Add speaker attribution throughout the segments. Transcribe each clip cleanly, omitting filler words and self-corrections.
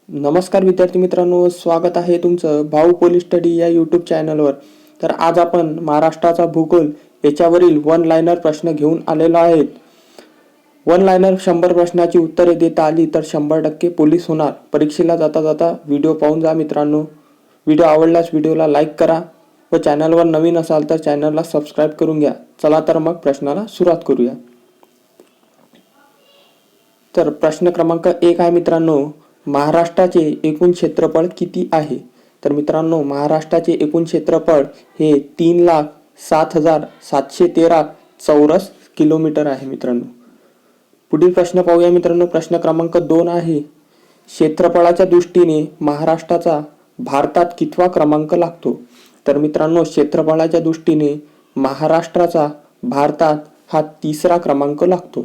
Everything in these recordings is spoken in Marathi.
Speaker 1: नमस्कार विद्यार्थी मित्रांनो, स्वागत आहे तुमचं भाऊ पोलीस स्टडी या यूट्यूब चॅनलवर. तर आज आपण महाराष्ट्राचा भूगोल याच्यावरील वन लाइनर प्रश्न घेऊन आलेलो आहेत. वन लाइनर 100 प्रश्नाची उत्तरे देता आली तर 100% पोलीस होणार. परीक्षेला जाता जाता व्हिडिओ पाहून जा मित्रांनो. व्हिडिओ आवडल्यास व्हिडिओला लाईक करा व चॅनलवर नवीन असाल तर चॅनलला सबस्क्राईब करून घ्या. चला तर मग प्रश्नाला सुरुवात करूया. तर प्रश्न क्रमांक 1 आहे मित्रांनो, महाराष्ट्राचे एकूण क्षेत्रफळ किती आहे? तर मित्रांनो, महाराष्ट्राचे एकूण क्षेत्रफळ हे 3,07,713 चौरस किलोमीटर आहे मित्रांनो. पुढील प्रश्न पाहूया मित्रांनो. प्रश्न क्रमांक 2 आहे, क्षेत्रफळाच्या दृष्टीने महाराष्ट्राचा भारतात कितवा क्रमांक लागतो? तर मित्रांनो, क्षेत्रफळाच्या दृष्टीने महाराष्ट्राचा भारतात हा 3रा क्रमांक लागतो.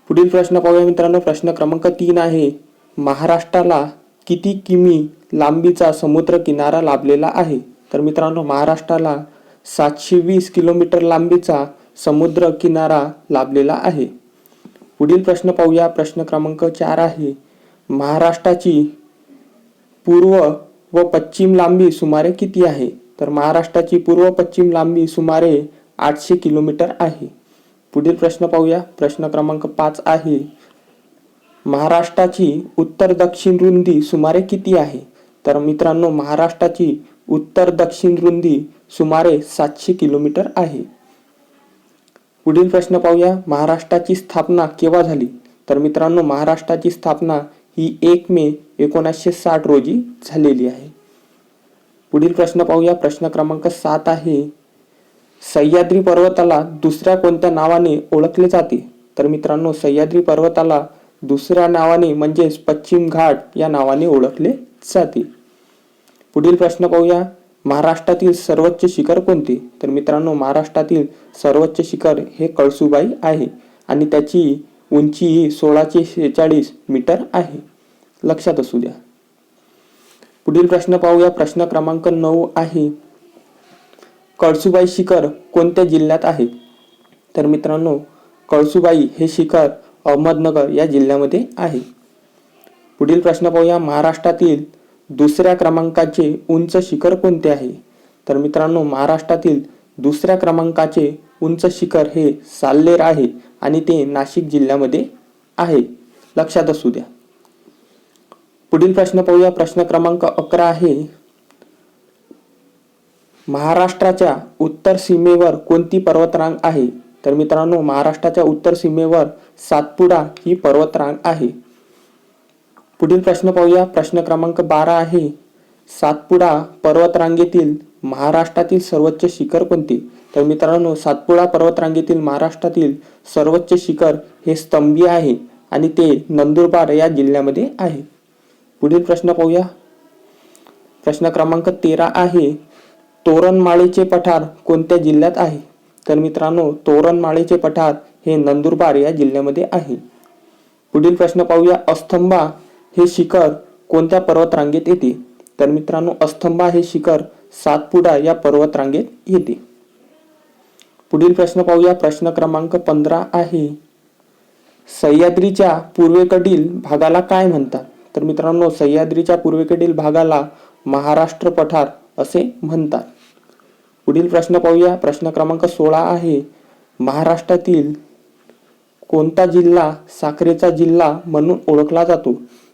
Speaker 1: पुढील प्रश्न पाहूया मित्रांनो. प्रश्न क्रमांक 3 आहे, महाराष्ट्राला किती किमी लांबीचा समुद्र किनारा लाभलेला आहे? तर मित्रांनो, महाराष्ट्राला 720 किलोमीटर लांबीचा समुद्र किनारा लाभलेला आहे. पुढील प्रश्न पाहूया. प्रश्न क्रमांक 4 आहे, महाराष्ट्राची पूर्व व पश्चिम लांबी सुमारे किती आहे? तर महाराष्ट्राची पूर्व पश्चिम लांबी सुमारे 800 किलोमीटर आहे. पुढील प्रश्न पाहूया. प्रश्न क्रमांक 5 आहे, महाराष्ट्राची उत्तर दक्षिण रुंदी सुमारे किती आहे? तर मित्रांनो, महाराष्ट्राची उत्तर दक्षिण रुंदी सुमारे 700 किलोमीटर आहे. पुढील प्रश्न पाहूया. महाराष्ट्राची स्थापना केव्हा झाली? तर मित्रांनो, महाराष्ट्राची स्थापना ही 1 मे 1960 रोजी झालेली आहे. पुढील प्रश्न पाहूया. प्रश्न क्रमांक 7 आहे, सह्याद्री पर्वताला दुसऱ्या कोणत्या नावाने ओळखले जाते? तर मित्रांनो, सह्याद्री पर्वताला दुसऱ्या नावाने म्हणजेच पश्चिम घाट या नावाने ओळखले जाते. पुढील प्रश्न पाहूया. महाराष्ट्रातील सर्वोच्च शिखर कोणते? तर मित्रांनो, महाराष्ट्रातील सर्वोच्च शिखर हे कळसुबाई आहे आणि त्याची उंची ही 1646 मीटर आहे. लक्षात असू द्या. पुढील प्रश्न पाहूया. प्रश्न क्रमांक 9 आहे, कळसुबाई शिखर कोणत्या जिल्ह्यात आहे? तर मित्रांनो, कळसुबाई हे शिखर अहमदनगर या जिल्ह्यामध्ये आहे. पुढील प्रश्न पाहूया. महाराष्ट्रातील दुसऱ्या क्रमांकाचे उंच शिखर कोणते आहे? तर मित्रांनो, महाराष्ट्रातील दुसऱ्या क्रमांकाचे उंच शिखर हे साल्हेर आहे आणि ते नाशिक जिल्ह्यामध्ये आहे. लक्षात असू द्या. पुढील प्रश्न पाहूया. प्रश्न क्रमांक 11 आहे, महाराष्ट्राच्या उत्तर सीमेवर कोणती पर्वतरांग आहे? तर मित्रांनो, महाराष्ट्राच्या उत्तर सीमेवर सातपुडा ही पर्वतरांग आहे. पुढील प्रश्न पाहूया. प्रश्न क्रमांक 12 आहे, सातपुडा पर्वतरांगेतील महाराष्ट्रातील सर्वोच्च शिखर कोणते? तर मित्रांनो, सातपुडा पर्वतरांगेतील महाराष्ट्रातील सर्वोच्च शिखर हे स्तंभी आहे आणि ते नंदुरबार या जिल्ह्यामध्ये आहे. पुढील प्रश्न पाहूया. प्रश्न क्रमांक 13 आहे, तोरणमाळेचे पठार कोणत्या जिल्ह्यात आहे? तर मित्रांनो, तोरणमाळेचे पठार हे नंदुरबार या जिल्ह्यामध्ये आहे. पुढील प्रश्न पाहूया. अस्तंबा हे शिखर कोणत्या पर्वतरांगेत येते? तर मित्रांनो, अस्तंबा हे शिखर सातपुडा या पर्वतरांगेत येते. पुढील प्रश्न पाहूया. प्रश्न क्रमांक 15 आहे, सह्याद्रीच्या पूर्वेकडील भागाला काय म्हणतात? तर मित्रांनो, सह्याद्रीच्या पूर्वेकडील भागाला महाराष्ट्र पठार असे म्हणतात. पुढील प्रश्न पाहूया. प्रश्न क्रमांक 16 आहे, महाराष्ट्रातील कोणता जिल्हा साखरेचा जिल्हा म्हणून ओळखला जातो?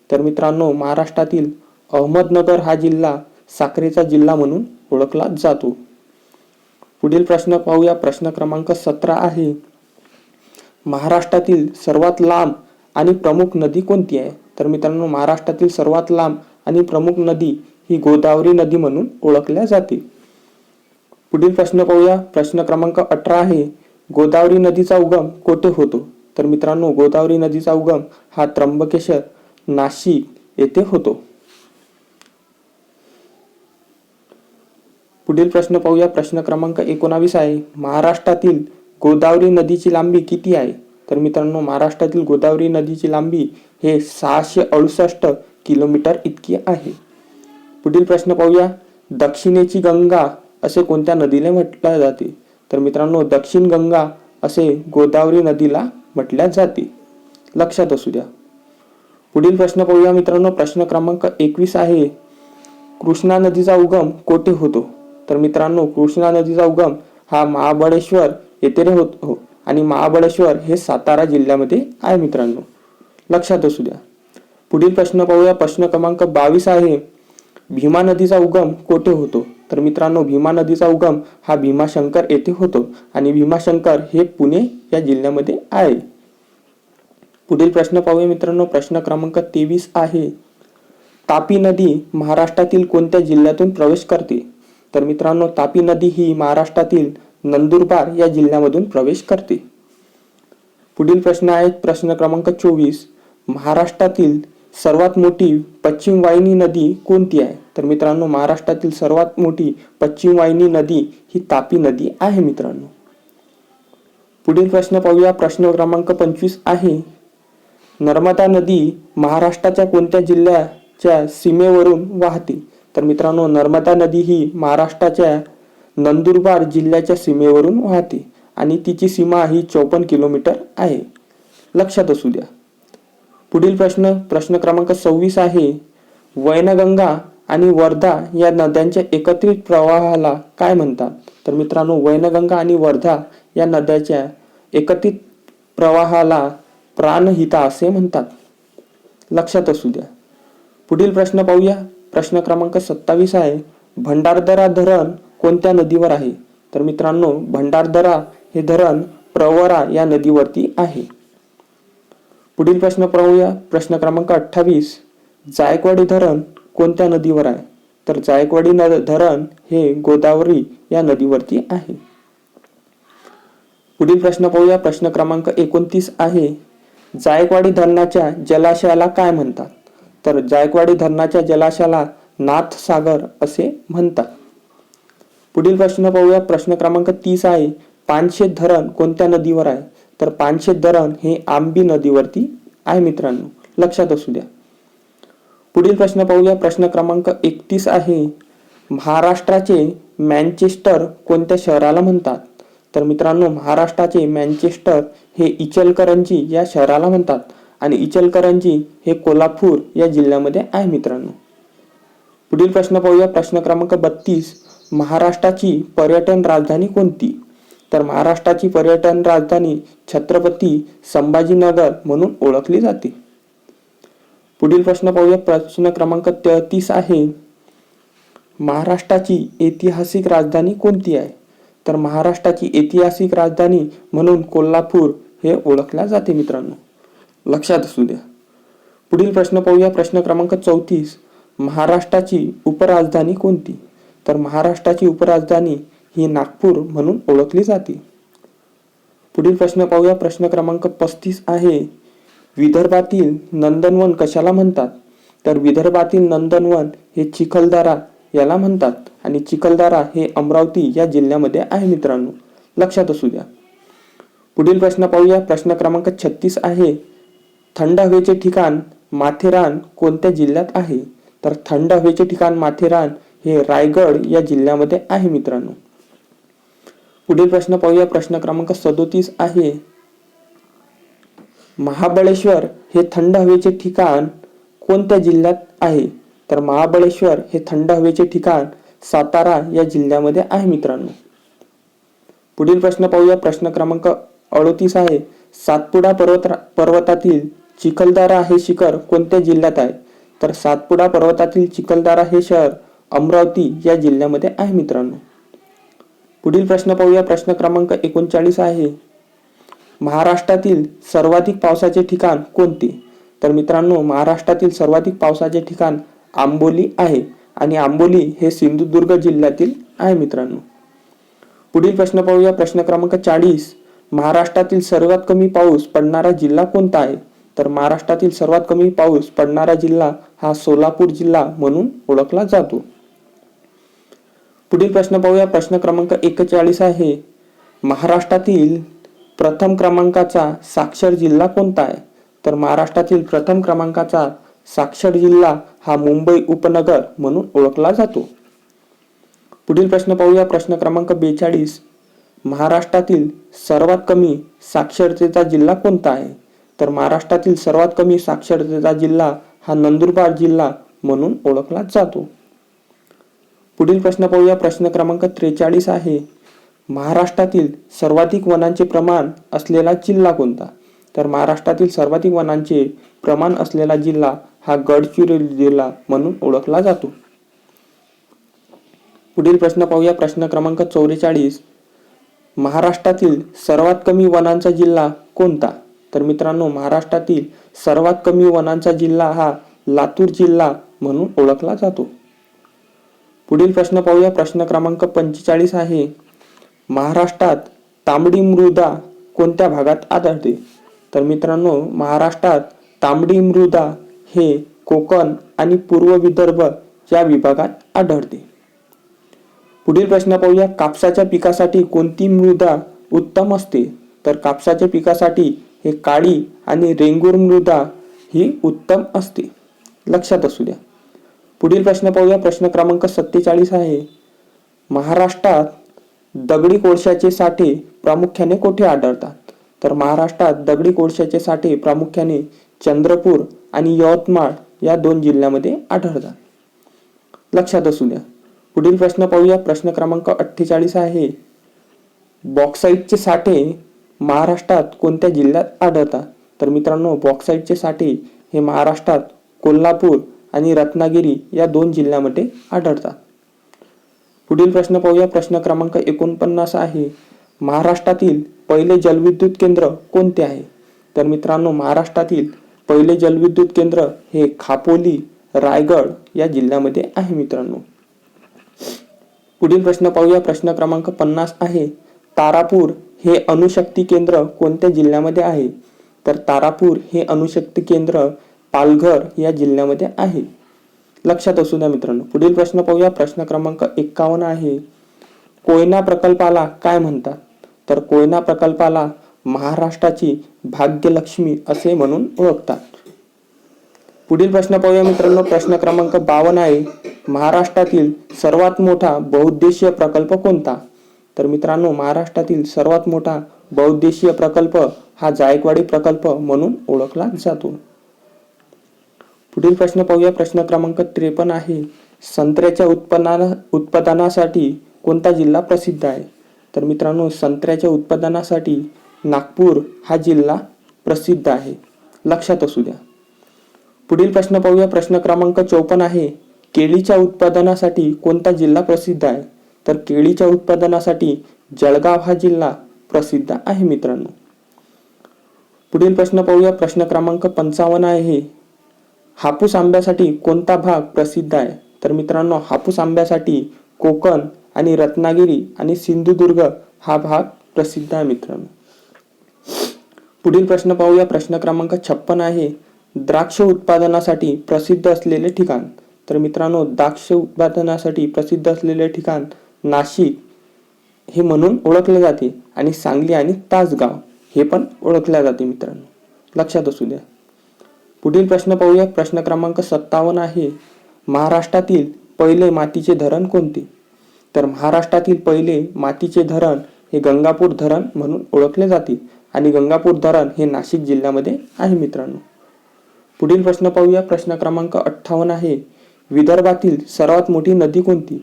Speaker 1: तर मित्रांनो, महाराष्ट्रातील अहमदनगर हा जिल्हा साखरेचा जिल्हा म्हणून ओळखला जातो. पुढील प्रश्न पाहूया. प्रश्न क्रमांक 17 आहे, महाराष्ट्रातील सर्वात लांब आणि प्रमुख नदी कोणती आहे? तर मित्रांनो, महाराष्ट्रातील सर्वात लांब आणि प्रमुख नदी ही गोदावरी नदी म्हणून ओळखल्या जाते. पुढील प्रश्न पाहूया. प्रश्न क्रमांक 18 आहे, गोदावरी नदीचा उगम कोठे होतो? तर मित्रांनो, गोदावरी नदीचा उगम हा त्र्यंबकेश्वर नाशिक येथे होतो. पुढील प्रश्न पाहूया. प्रश्न क्रमांक 19 आहे, महाराष्ट्रातील गोदावरी नदीची लांबी किती आहे? तर मित्रांनो, महाराष्ट्रातील गोदावरी नदीची लांबी हे 668 किलोमीटर इतकी आहे. पुढील प्रश्न पाहूया. दक्षिणेची गंगा असे कोणत्या नदीला म्हटले जाते? तर मित्रांनो, दक्षिण गंगा असे गोदावरी नदीला म्हटल्या जाते. लक्षात असू द्या. पुढील प्रश्न पाहूया मित्रांनो. प्रश्न क्रमांक 21 आहे, कृष्णा नदीचा उगम कोठे होतो? तर मित्रांनो, कृष्णा नदीचा उगम हा महाबळेश्वर येथे होतो आणि महाबळेश्वर हे सातारा जिल्ह्यामध्ये आहे मित्रांनो, लक्षात असू द्या. पुढील प्रश्न पाहूया. प्रश्न क्रमांक 22 आहे, भीमा नदीचा उगम कोठे होतो? तर मित्रांनो, भीमा नदीचा उगम हा भीमाशंकर येथे होतो आणि भीमाशंकर हे पुणे या जिल्ह्यामध्ये आहे. पुढील प्रश्न पाहूया मित्रांनो. प्रश्न क्रमांक 23 आहे, तापी नदी महाराष्ट्रातील कोणत्या जिल्ह्यातून प्रवेश करते? तर मित्रांनो, तापी नदी ही महाराष्ट्रातील नंदुरबार या जिल्ह्यामधून प्रवेश करते. पुढील प्रश्न आहे प्रश्न क्रमांक 24, महाराष्ट्रातील सर्वात मोठी पश्चिम वाहिनी नदी कोणती आहे? तर मित्रांनो, महाराष्ट्रातील सर्वात मोठी पश्चिम वाहिनी नदी ही तापी नदी आहे मित्रांनो. पुढील प्रश्न पाहूया. प्रश्न क्रमांक 25 आहे, नर्मदा नदी महाराष्ट्राच्या कोणत्या जिल्ह्याच्या सीमेवरून वाहते? तर मित्रांनो, नर्मदा नदी ही महाराष्ट्राच्या नंदुरबार जिल्ह्याच्या सीमेवरून वाहते आणि तिची सीमा ही 54 किलोमीटर आहे, लक्षात असू द्या. पुढील प्रश्न क्रमांक 26 आहे, वैनगंगा आणि वर्धा या नद्यांच्या एकत्रित प्रवाहाला काय म्हणतात? तर मित्रांनो, वैनगंगा आणि वर्धा या नद्याच्या एकत्रित प्रवाहाला प्राणहिता असे म्हणतात, लक्षात असू द्या. पुढील प्रश्न पाहूया. प्रश्न क्रमांक 27 आहे, भंडारदरा धरण कोणत्या नदीवर आहे? तर मित्रांनो, भंडारदरा हे धरण प्रवरा या नदीवरती आहे. पुढील प्रश्न पाहूया. प्रश्न क्रमांक 28, जायकवाडी धरण कोणत्या नदीवर आहे? तर जायकवाडी धरण हे गोदावरी या नदीवरती आहे. पुढील प्रश्न पाहूया. प्रश्न क्रमांक 29 आहे, जायकवाडी धरणाच्या जलाशयाला काय म्हणतात? तर जायकवाडी धरणाच्या जलाशयाला नाथसागर असे म्हणतात. पुढील प्रश्न पाहूया. प्रश्न क्रमांक 30 आहे, पानशेत धरण कोणत्या नदीवर आहे? तर पानशेत धरण हे आंबी नदीवरती आहे मित्रांनो, लक्षात असू द्या. पुढील प्रश्न पाहूया. प्रश्न क्रमांक 31 आहे, महाराष्ट्राचे मँचेस्टर कोणत्या शहराला म्हणतात? तर मित्रांनो, महाराष्ट्राचे मँचेस्टर हे इचलकरंजी या शहराला म्हणतात आणि इचलकरंजी हे कोल्हापूर या जिल्ह्यामध्ये आहे मित्रांनो. पुढील प्रश्न पाहूया. प्रश्न क्रमांक 32, महाराष्ट्राची पर्यटन राजधानी कोणती? तर महाराष्ट्राची पर्यटन राजधानी छत्रपती संभाजीनगर म्हणून ओळखली जाते. पुढील प्रश्न पाहूया. प्रश्न क्रमांक 33 आहे, महाराष्ट्राची ऐतिहासिक राजधानी कोणती आहे? तर महाराष्ट्राची ऐतिहासिक राजधानी म्हणून कोल्हापूर हे ओळखल्या जाते मित्रांनो, लक्षात असू द्या. पुढील प्रश्न पाहूया. प्रश्न क्रमांक 34, महाराष्ट्राची उपराजधानी कोणती? तर महाराष्ट्राची उपराजधानी ही नागपूर म्हणून ओळखली जाते. पुढील प्रश्न पाहूया. प्रश्न क्रमांक 35 आहे, विदर्भातील नंदनवन कशाला म्हणतात? तर विदर्भातील नंदनवन हे चिखलदरा याला म्हणतात आणि चिखलदरा हे अमरावती या जिल्ह्यामध्ये आहे मित्रांनो, लक्षात असू द्या. पुढील प्रश्न पाहूया. प्रश्न क्रमांक 36 आहे, थंड हवेचे ठिकाण माथेरान कोणत्या जिल्ह्यात आहे? तर थंड हवेचे ठिकाण माथेरान हे रायगड या जिल्ह्यामध्ये आहे मित्रांनो. पुढील प्रश्न पाहूया. प्रश्न क्रमांक 37 आहे, महाबळेश्वर हे थंड हवेचे ठिकाण कोणत्या जिल्ह्यात आहे? तर महाबळेश्वर हे थंड हवेचे ठिकाण सातारा या जिल्ह्यामध्ये आहे मित्रांनो. पुढील प्रश्न पाहूया. प्रश्न क्रमांक 38 आहे, सातपुडा पर्वतातील चिखलदरा हे शिखर कोणत्या जिल्ह्यात आहे? तर सातपुडा पर्वतातील चिखलदरा हे शहर अमरावती या जिल्ह्यामध्ये आहे मित्रांनो. पुढील प्रश्न पाहूया. प्रश्न क्रमांक 39 आहे, महाराष्ट्रातील सर्वाधिक पावसाचे ठिकाण कोणते? तर मित्रांनो, महाराष्ट्रातील सर्वाधिक पावसाचे ठिकाण आंबोली आहे आणि आंबोली हे सिंधुदुर्ग जिल्ह्यातील आहे मित्रांनो. पुढील प्रश्न पाहूया. प्रश्न क्रमांक 40, महाराष्ट्रातील सर्वात कमी पाऊस पडणारा जिल्हा कोणता आहे? तर महाराष्ट्रातील सर्वात कमी पाऊस पडणारा जिल्हा हा सोलापूर जिल्हा म्हणून ओळखला जातो. पुढील प्रश्न पाहूया. प्रश्न क्रमांक 41 आहे, महाराष्ट्रातील प्रथम क्रमांकाचा साक्षर जिल्हा कोणता आहे? तर महाराष्ट्रातील प्रथम क्रमांकाचा साक्षर जिल्हा हा मुंबई उपनगर म्हणून ओळखला जातो. पुढील प्रश्न पाहूया. प्रश्न क्रमांक 42, महाराष्ट्रातील सर्वात कमी साक्षरतेचा जिल्हा कोणता आहे? तर महाराष्ट्रातील सर्वात कमी साक्षरतेचा जिल्हा हा नंदुरबार जिल्हा म्हणून ओळखला जातो. पुढील प्रश्न पाहूया. प्रश्न क्रमांक 43 आहे. महाराष्ट्रातील सर्वाधिक वनांचे प्रमाण असलेला जिल्हा कोणता? तर महाराष्ट्रातील सर्वाधिक वनांचे प्रमाण असलेला जिल्हा हा गडचिरोली जिल्हा म्हणून ओळखला जातो. पुढील प्रश्न पाहूया. प्रश्न क्रमांक 44. महाराष्ट्रातील सर्वात कमी वनांचा जिल्हा कोणता? तर मित्रांनो, महाराष्ट्रातील सर्वात कमी वनांचा जिल्हा हा लातूर जिल्हा म्हणून ओळखला जातो. पुढील प्रश्न पाहूया. प्रश्न क्रमांक 45 आहे. महाराष्ट्रात तांबडी मृदा कोणत्या भागात आढळते? तर मित्रांनो, महाराष्ट्रात तांबडी मृदा हे कोकण आणि पूर्व विदर्भ या विभागात आढळते. पुढील प्रश्न पाहूया. कापसाच्या पिकासाठी कोणती मृदा उत्तम असते? तर कापसाच्या पिकासाठी हे काळी आणि रेंगूर मृदा ही उत्तम असते. लक्षात असू द्या. पुढील प्रश्न पाहूया. प्रश्न क्रमांक 47 आहे. महाराष्ट्रात दगडी कोळशाचे साठे प्रामुख्याने कोठे आढळतात? तर महाराष्ट्रात दगडी कोळशाचे साठे प्रामुख्याने चंद्रपूर आणि यवतमाळ या 2 जिल्ह्यामध्ये आढळतात. लक्षात असू द्या. पुढील प्रश्न पाहूया. प्रश्न क्रमांक 48 आहे. बॉक्साईटचे साठे महाराष्ट्रात कोणत्या जिल्ह्यात आढळतात? तर मित्रांनो, बॉक्साईटचे साठे हे महाराष्ट्रात कोल्हापूर आणि रत्नागिरी या 2 जिल्ह्यामध्ये आढळतात. पुढील प्रश्न पाहूया. प्रश्न क्रमांक 49 आहे. महाराष्ट्रातील पहिले जलविद्युत केंद्र कोणते आहे? तर मित्रांनो, महाराष्ट्रातील पहिले जलविद्युत केंद्र हे खापोली, रायगड या जिल्ह्यामध्ये आहे मित्रांनो. पुढील प्रश्न पाहूया. प्रश्न क्रमांक 50 आहे. तारापूर हे अणुशक्ती केंद्र कोणत्या जिल्ह्यामध्ये आहे? तर तारापूर हे अणुशक्ती केंद्र पालघर या जिल्ह्यामध्ये आहे. लक्षात असू द्या मित्रांनो. पुढील प्रश्न पाहूया. प्रश्न क्रमांक 51 आहे. कोयना प्रकल्पाला काय म्हणतात? तर कोयना प्रकल्पाला महाराष्ट्राची भाग्यलक्ष्मी असे म्हणून ओळखतात. पुढील प्रश्न पाहूया मित्रांनो. प्रश्न क्रमांक 52 आहे. महाराष्ट्रातील सर्वात मोठा बहुउद्देशीय प्रकल्प कोणता? तर मित्रांनो, महाराष्ट्रातील सर्वात मोठा बहुउद्देशीय प्रकल्प हा जायकवाडी प्रकल्प म्हणून ओळखला जातो. पुढील प्रश्न पाहूया. प्रश्न क्रमांक 53 आहे. संत्र्याच्या उत्पादनासाठी कोणता जिल्हा प्रसिद्ध आहे? तर मित्रांनो, संत्र्याच्या उत्पादनासाठी नागपूर हा जिल्हा प्रसिद्ध आहे. लक्षात असू द्या. पुढील प्रश्न पाहूया. प्रश्न क्रमांक 54 आहे. केळीच्या उत्पादनासाठी कोणता जिल्हा प्रसिद्ध आहे? तर केळीच्या उत्पादनासाठी जळगाव हा जिल्हा प्रसिद्ध आहे मित्रांनो. पुढील प्रश्न पाहूया. प्रश्न क्रमांक 55 आहे. हापूस आंब्यासाठी कोणता भाग प्रसिद्ध आहे? तर मित्रांनो, हापूस आंब्यासाठी कोकण आणि रत्नागिरी आणि सिंधुदुर्ग हा भाग प्रसिद्ध आहे मित्रांनो. पुढील प्रश्न पाहूया. प्रश्न क्रमांक 56 आहे. द्राक्ष उत्पादनासाठी प्रसिद्ध असलेले ठिकाण? तर मित्रांनो, द्राक्ष उत्पादनासाठी प्रसिद्ध असलेले ठिकाण नाशिक हे म्हणून ओळखले जाते आणि सांगली आणि तासगाव हे पण ओळखले जाते मित्रांनो. लक्षात असू द्या. पुढील प्रश्न पाहूया. प्रश्न क्रमांक 57 आहे. महाराष्ट्रातील पहिले मातीचे धरण कोणते? तर महाराष्ट्रातील पहिले मातीचे धरण हे गंगापूर धरण म्हणून ओळखले जाते आणि गंगापूर धरण हे नाशिक जिल्ह्यामध्ये आहे मित्रांनो. पुढील प्रश्न पाहूया. प्रश्न क्रमांक 58 आहे. विदर्भातील सर्वात मोठी नदी कोणती?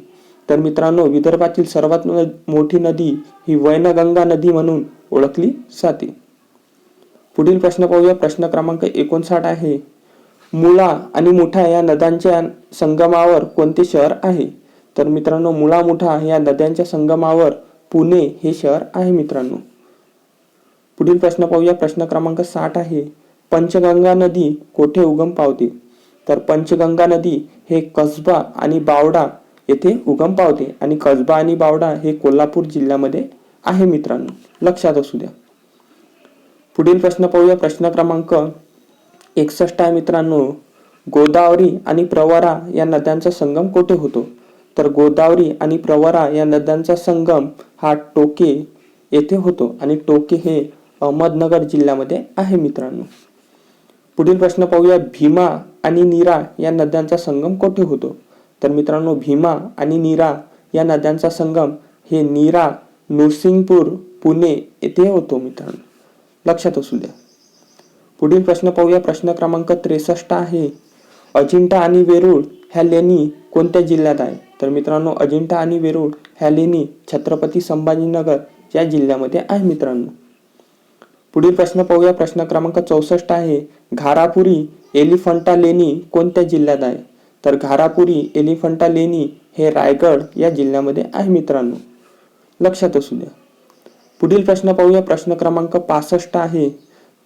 Speaker 1: तर मित्रांनो, विदर्भातील सर्वात मोठी नदी ही वैनगंगा नदी म्हणून ओळखली जाते. पुढील प्रश्न पाहूया. प्रश्न क्रमांक 59 आहे. मुळा आणि मुठा या नद्यांच्या संगमावर कोणते शहर आहे? तर मित्रांनो, मुळा मुठा या नद्यांच्या संगमावर पुणे हे शहर आहे मित्रांनो. पुढील प्रश्न पाहूया. प्रश्न क्रमांक 60 आहे. पंचगंगा नदी कोठे उगम पावते? तर पंचगंगा नदी हे कसबा आणि बावडा येथे उगम पावते आणि कसबा आणि बावडा हे कोल्हापूर जिल्ह्यामध्ये आहे मित्रांनो. लक्षात असू द्या. पुढील प्रश्न पाहूया. प्रश्न क्रमांक 61 आहे मित्रांनो. गोदावरी आणि प्रवरा या नद्यांचा संगम कोठे होतो? तर गोदावरी आणि प्रवरा या नद्यांचा संगम हा टोके येथे होतो आणि टोके हे अहमदनगर जिल्ह्यामध्ये आहे मित्रांनो. पुढील प्रश्न पाहूया. भीमा आणि नीरा या नद्यांचा संगम कोठे होतो? तर मित्रांनो, भीमा आणि नीरा या नद्यांचा संगम हे नीरा नृसिंगपूर पुणे येथे होतो मित्रांनो. लक्षात असू द्या. पुढील प्रश्न पाहूया. प्रश्न क्रमांक 63 आहे. अजिंठा आणि वेरूळ ह्या लेणी कोणत्या जिल्ह्यात आहे? तर मित्रांनो, अजिंठा आणि वेरूळ ह्या लेणी छत्रपती संभाजीनगर या जिल्ह्यामध्ये आहे मित्रांनो. पुढील प्रश्न पाहूया. प्रश्न क्रमांक 64 आहे. घारापुरी एलिफंटा लेणी कोणत्या जिल्ह्यात आहे? तर घारापुरी एलिफंटा लेणी हे रायगड या जिल्ह्यामध्ये आहे मित्रांनो. लक्षात असू द्या. पुढील प्रश्न पाहूया. प्रश्न क्रमांक 65 आहे.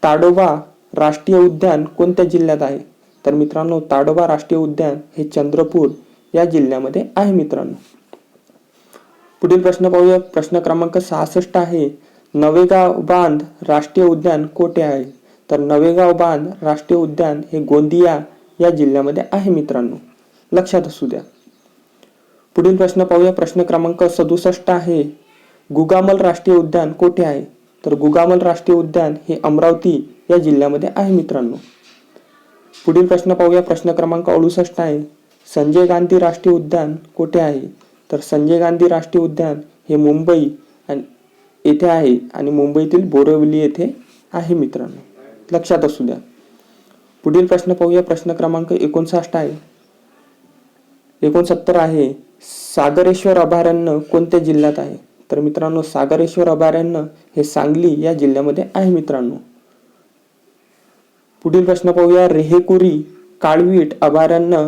Speaker 1: ताडोबा राष्ट्रीय उद्यान कोणत्या जिल्ह्यात आहे? तर मित्रांनो, ताडोबा राष्ट्रीय उद्यान हे चंद्रपूर या जिल्ह्यामध्ये आहे मित्रांनो. पुढील प्रश्न पाहूया. प्रश्न क्रमांक 66 आहे. नवेगाव बांध राष्ट्रीय उद्यान कोठे आहे? तर नवेगाव बांध राष्ट्रीय उद्यान हे गोंदिया या जिल्ह्यामध्ये आहे मित्रांनो. लक्षात असू द्या. पुढील प्रश्न पाहूया. प्रश्न क्रमांक 67 आहे. गुगामल राष्ट्रीय उद्यान कोठे आहे? तर गुगामल राष्ट्रीय उद्यान हे अमरावती या जिल्ह्यामध्ये आहे मित्रांनो. पुढील प्रश्न पाहूया. प्रश्न क्रमांक 68 आहे. संजय गांधी राष्ट्रीय उद्यान कोठे आहे? तर संजय गांधी राष्ट्रीय उद्यान हे मुंबई येथे आहे आणि मुंबईतील बोरिवली येथे आहे मित्रांनो. लक्षात असू द्या. पुढील प्रश्न पाहूया. प्रश्न क्रमांक 69 आहे. सागरेश्वर अभयारण्य कोणत्या जिल्ह्यात आहे? तर मित्रांनो, सागरेश्वर अभयारण्य हे सांगली या जिल्ह्यामध्ये आहे मित्रांनो. पुढील प्रश्न पाहूया. रेहेकुरी काळवीट अभयारण्य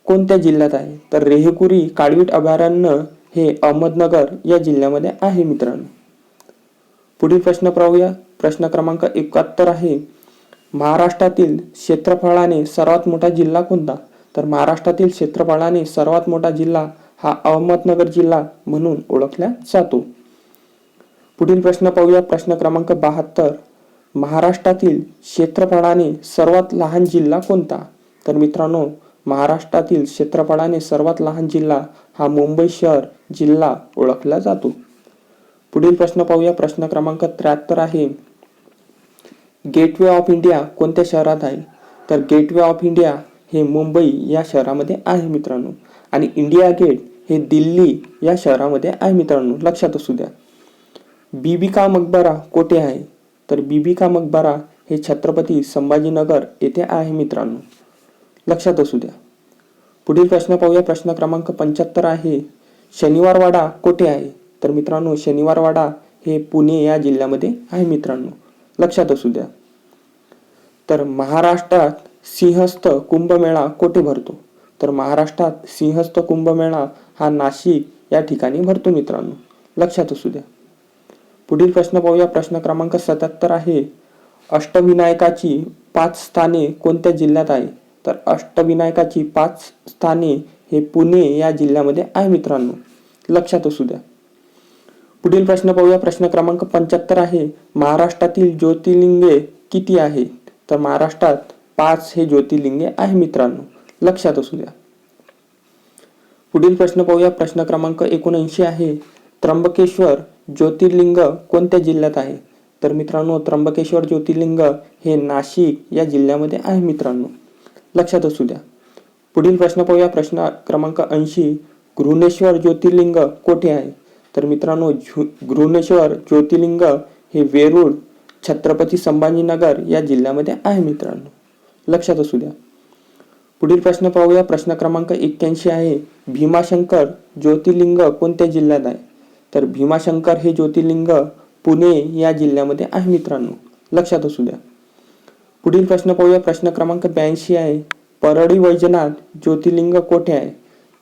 Speaker 1: कोणत्या जिल्ह्यात आहे? तर रेहेकुरी काळवीट अभयारण्य हे अहमदनगर या जिल्ह्यामध्ये आहे मित्रांनो. पुढील प्रश्न पाहूया. प्रश्न क्रमांक 71 आहे. महाराष्ट्रातील क्षेत्रफळाने सर्वात मोठा जिल्हा कोणता? तर महाराष्ट्रातील क्षेत्रफळाने सर्वात मोठा जिल्हा हा अहमदनगर जिल्हा म्हणून ओळखला जातो. पुढील प्रश्न पाहूया. प्रश्न क्रमांक 72. महाराष्ट्रातील क्षेत्रफळाने सर्वात लहान जिल्हा कोणता? तर मित्रांनो, महाराष्ट्रातील क्षेत्रफळाने सर्वात लहान जिल्हा हा मुंबई शहर जिल्हा ओळखला जातो. पुढील प्रश्न पाहूया. प्रश्न क्रमांक 73 आहे. गेटवे ऑफ इंडिया कोणत्या शहरात आहे? तर गेटवे ऑफ इंडिया हे मुंबई या शहरामध्ये आहे मित्रांनो. आणि इंडिया गेट हे दिल्ली या शहरामध्ये आहे मित्रांनो. लक्षात असू द्या. बीबी का मकबरा कोठे आहे? तर बीबी का मकबरा हे छत्रपती संभाजीनगर येथे आहे मित्रांनो. लक्षात असू द्या. पुढील प्रश्न पाहूया. प्रश्न क्रमांक 75 आहे. शनिवारवाडा कोठे आहे? तर मित्रांनो, शनिवारवाडा हे पुणे या जिल्ह्यामध्ये आहे मित्रांनो. लक्षात असू द्या. तर महाराष्ट्रात सिंहस्थ कुंभमेळा कोठे भरतो? तर महाराष्ट्रात सिंहस्थ कुंभमेळा हा नाशिक या ठिकाणी भरतो मित्रांनो. लक्षात असू द्या. पुढील प्रश्न पाहूया. प्रश्न क्रमांक 77 आहे. अष्टविनायकाची 5 स्थाने कोणत्या जिल्ह्यात आहे? तर अष्टविनायकाची 5 स्थाने हे पुणे या जिल्ह्यामध्ये आहे मित्रांनो. लक्षात असू द्या. पुढील प्रश्न पाहूया. प्रश्न क्रमांक 75 आहे. महाराष्ट्रातील ज्योतिर्लिंगे किती आहेत? तर महाराष्ट्रात 5 हे ज्योतिर्लिंगे आहे मित्रांनो. लक्षात असू द्या. पुढील प्रश्न पाहूया. प्रश्न क्रमांक 79 आहे. त्र्यंबकेश्वर ज्योतिर्लिंग कोणत्या जिल्ह्यात आहे? तर मित्रांनो, त्र्यंबकेश्वर ज्योतिर्लिंग हे नाशिक या जिल्ह्यामध्ये आहे मित्रांनो. लक्षात असू द्या. पुढील प्रश्न पाहूया. प्रश्न क्रमांक 80. घृणेश्वर ज्योतिर्लिंग कोठे आहे? तर मित्रांनो, घृणेश्वर ज्योतिर्लिंग हे वेरूळ छत्रपती संभाजीनगर या जिल्ह्यामध्ये आहे मित्रांनो. लक्षात असू द्या. पुढील प्रश्न पाहूया. प्रश्न क्रमांक 81 आहे. भीमाशंकर ज्योतिर्लिंग कोणत्या जिल्ह्यात आहे? तर भीमाशंकर हे ज्योतिर्लिंग पुणे या जिल्ह्यामध्ये आहे मित्रांनो. लक्षात असू द्या. पुढील प्रश्न पाहूया. प्रश्न क्रमांक 82 आहे. परळी वैजनाथ ज्योतिर्लिंग कोठे आहे?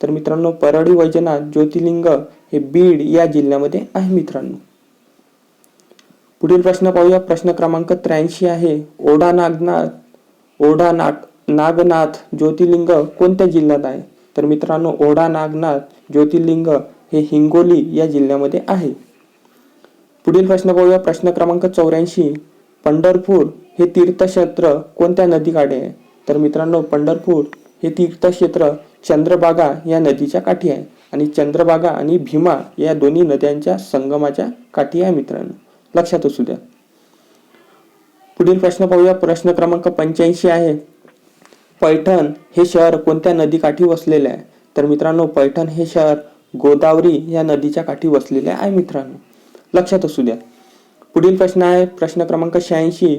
Speaker 1: तर मित्रांनो, परळी वैजनाथ ज्योतिर्लिंग हे बीड या जिल्ह्यामध्ये आहे मित्रांनो. पुढील प्रश्न पाहूया. प्रश्न क्रमांक 83 आहे. ओढा नागनाथ ज्योतिर्लिंग कोणत्या जिल्ह्यात आहे? तर मित्रांनो, ओढा नागनाथ ज्योतिर्लिंग हे हिंगोली या जिल्ह्यामध्ये आहे. पुढील प्रश्न पाहूया. प्रश्न क्रमांक 84. पंढरपूर हे तीर्थक्षेत्र कोणत्या नदीकाठी आहे? तर मित्रांनो, पंढरपूर हे तीर्थक्षेत्र चंद्रभागा या नदीच्या काठी आहे आणि चंद्रभागा आणि भीमा या दोन्ही नद्यांच्या संगमाच्या काठी आहे मित्रांनो. लक्षात असू द्या. पुढील प्रश्न पाहूया. प्रश्न क्रमांक 85 आहे. पैठण हे शहर कोणत्या नदीकाठी वसलेले आहे? तर मित्रांनो, पैठण हे शहर गोदावरी या नदीच्या काठी वसलेले आहे मित्रांनो. लक्षात असू द्या. पुढील प्रश्न आहे. प्रश्न क्रमांक 86.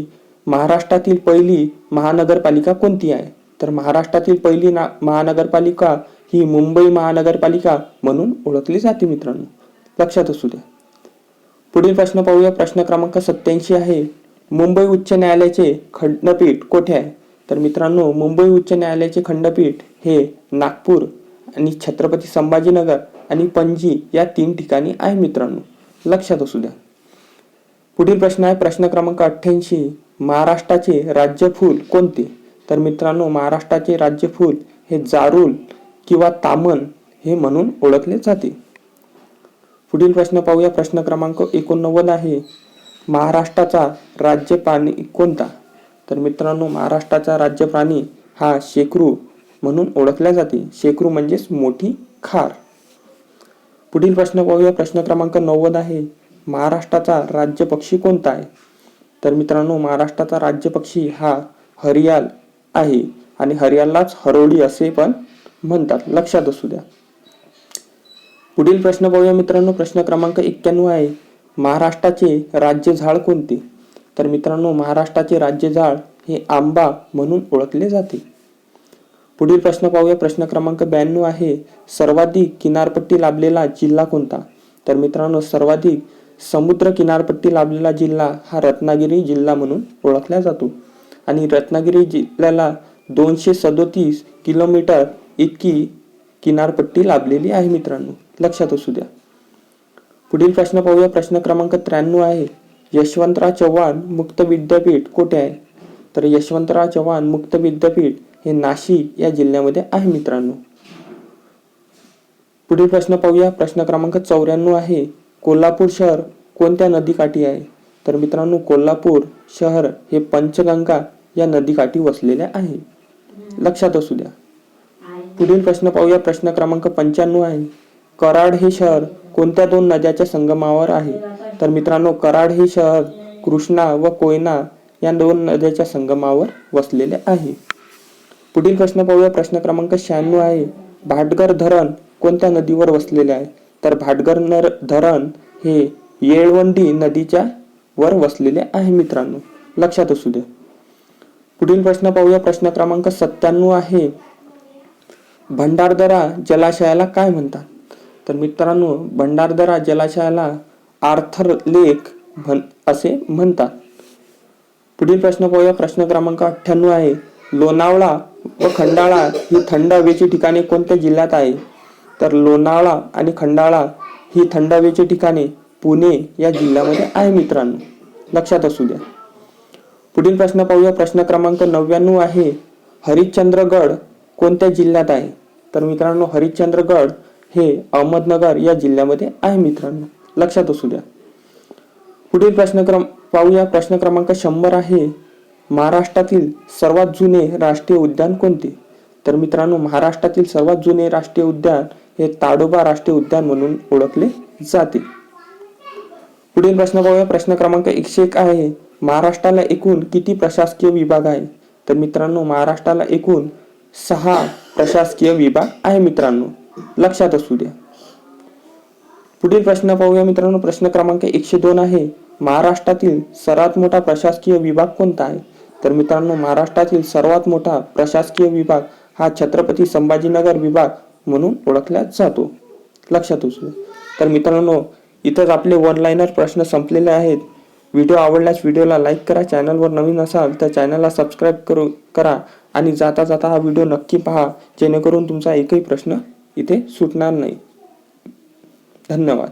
Speaker 1: महाराष्ट्रातील पहिली महानगरपालिका कोणती आहे? तर महाराष्ट्रातील पहिली महानगरपालिका ही मुंबई महानगरपालिका म्हणून ओळखली जाते मित्रांनो, लक्षात असू द्या. पुढील प्रश्न पाहूया. प्रश्न क्रमांक 87 आहे, मुंबई उच्च न्यायालयाचे खंडपीठ कोठे आहे? तर मित्रांनो, मुंबई उच्च न्यायालयाचे खंडपीठ हे नागपूर आणि छत्रपती संभाजीनगर आणि पणजी या 3 ठिकाणी आहे मित्रांनो, लक्षात असू द्या. पुढील प्रश्न आहे प्रश्न क्रमांक 88, महाराष्ट्राचे राज्य फूल कोणते? तर मित्रांनो, महाराष्ट्राचे राज्य फूल हे जारूल किंवा तामन हे म्हणून ओळखले जाते. पुढील प्रश्न पाहूया. प्रश्न क्रमांक 89 आहे, महाराष्ट्राचा राज्य प्राणी कोणता? तर मित्रांनो, महाराष्ट्राचा राज्य प्राणी हा शेकरू म्हणून ओळखला जाते. शेकरू म्हणजेच मोठी खार. पुढील प्रश्न पाहूया. प्रश्न क्रमांक 90 आहे, महाराष्ट्राचा राज्य पक्षी कोणता आहे? तर मित्रांनो, महाराष्ट्राचा राज्य पक्षी हा हरियाल आहे आणि हरियाललाच हरोळी असे पण म्हणतात, लक्षात असू द्या. पुढील प्रश्न पाहूया मित्रांनो. प्रश्न क्रमांक 91 आहे, महाराष्ट्राचे राज्य झाड कोणते? तर मित्रांनो, महाराष्ट्राचे राज्य झाड हे आंबा म्हणून ओळखले जाते. पुढील प्रश्न पाहूया. प्रश्न क्रमांक 92 आहे, सर्वाधिक किनारपट्टी लाभलेला जिल्हा कोणता? तर मित्रांनो, सर्वाधिक समुद्र किनारपट्टी लाभलेला जिल्हा हा रत्नागिरी जिल्हा म्हणून ओळखला जातो आणि रत्नागिरी जिल्ह्याला 237 किलोमीटर इतकी किनारपट्टी लाभलेली आहे मित्रांनो, लक्षात असू द्या. पुढील प्रश्न पाहूया. प्रश्न क्रमांक 93 आहे, यशवंतराव चव्हाण मुक्त विद्यापीठ कोठे आहे? तर यशवंतराव चव्हाण मुक्त विद्यापीठ हे नाशिक या जिल्ह्यामध्ये आहे मित्रांनो. पुढील प्रश्न पाहूया. प्रश्न क्रमांक 94 आहे, कोल्हापूर शहर कोणत्या नदीकाठी आहे? तर मित्रांनो, कोल्हापूर शहर हे पंचगंगा या नदीकाठी वसलेले आहे, लक्षात असू द्या. पुढील प्रश्न पाहूया. प्रश्न क्रमांक 95 आहे, कराड हे शहर कोणत्या 2 नद्याच्या संगमावर आहे? तर मित्रांनो, कराड हे शहर कृष्णा व कोयना या 2 नद्याच्या संगमावर वसलेले आहे. पुढील प्रश्न पाहूया. प्रश्न क्रमांक 96 आहे, भाटघर धरण कोणत्या नदीवर वसलेले आहे? तर भाटघर धरण हे येळवंडी नदीच्या वर वसलेले आहे मित्रांनो, लक्षात असू द्या. पुढील प्रश्न पाहूया. प्रश्न क्रमांक 97 आहे, भंडारदरा जलाशयाला काय म्हणतात? तर मित्रांनो, भंडारदरा जलाशयाला आर्थर लेक असे म्हणतात. पुढील प्रश्न पाहूया. प्रश्न क्रमांक 98 आहे, लोणावळा व खंडाळा ही थंड हवेची ठिकाणे कोणत्या जिल्ह्यात आहे? तर लोणावळा आणि खंडाळा ही थंड हवेची ठिकाणे पुणे या जिल्ह्यामध्ये आहे मित्रांनो, लक्षात असू द्या. पुढील प्रश्न पाहूया. प्रश्न क्रमांक 99 आहे, हरिश्चंद्रगड कोणत्या जिल्ह्यात आहे? तर मित्रांनो, हरिश्चंद्रगड हे अहमदनगर या जिल्ह्यामध्ये आहे मित्रांनो, लक्षात असू द्या. पुढील प्रश्न पाहूया. प्रश्न क्रमांक 100 आहे, महाराष्ट्रातील सर्वात जुने राष्ट्रीय उद्यान कोणते? तर मित्रांनो, महाराष्ट्रातील सर्वात जुने राष्ट्रीय उद्यान हे ताडोबा राष्ट्रीय उद्यान म्हणून ओळखले जाते. पुढील प्रश्न पाहूया. प्रश्न क्रमांक 101 आहे, महाराष्ट्राला एकूण किती प्रशासकीय विभाग आहे? तर मित्रांनो, महाराष्ट्राला एकूण 6 प्रशासकीय विभाग आहे मित्रांनो, लक्षात असू द्या. पुढील प्रश्न पाहूया मित्रांनो. प्रश्न क्रमांक 102 आहे, महाराष्ट्रातील सर्वात मोठा प्रशासकीय विभाग कोणता आहे? तर मित्रांनो, महाराष्ट्रातील सर्वात मोठा प्रशासकीय विभाग हा छत्रपती संभाजीनगर विभाग म्हणून ओळखला जातो, लक्षात असू. तर मित्रांनो, इथंच आपले वन लाइनर प्रश्न संपलेले आहेत. व्हिडिओ आवडल्यास व्हिडिओला लाईक करा, चॅनलवर नवीन असाल तर चॅनलला सबस्क्राईब करा आणि जाता जाता हा व्हिडिओ नक्की पहा, जेणेकरून तुमचा एकही प्रश्न इथे सुटणार नाही. धन्यवाद.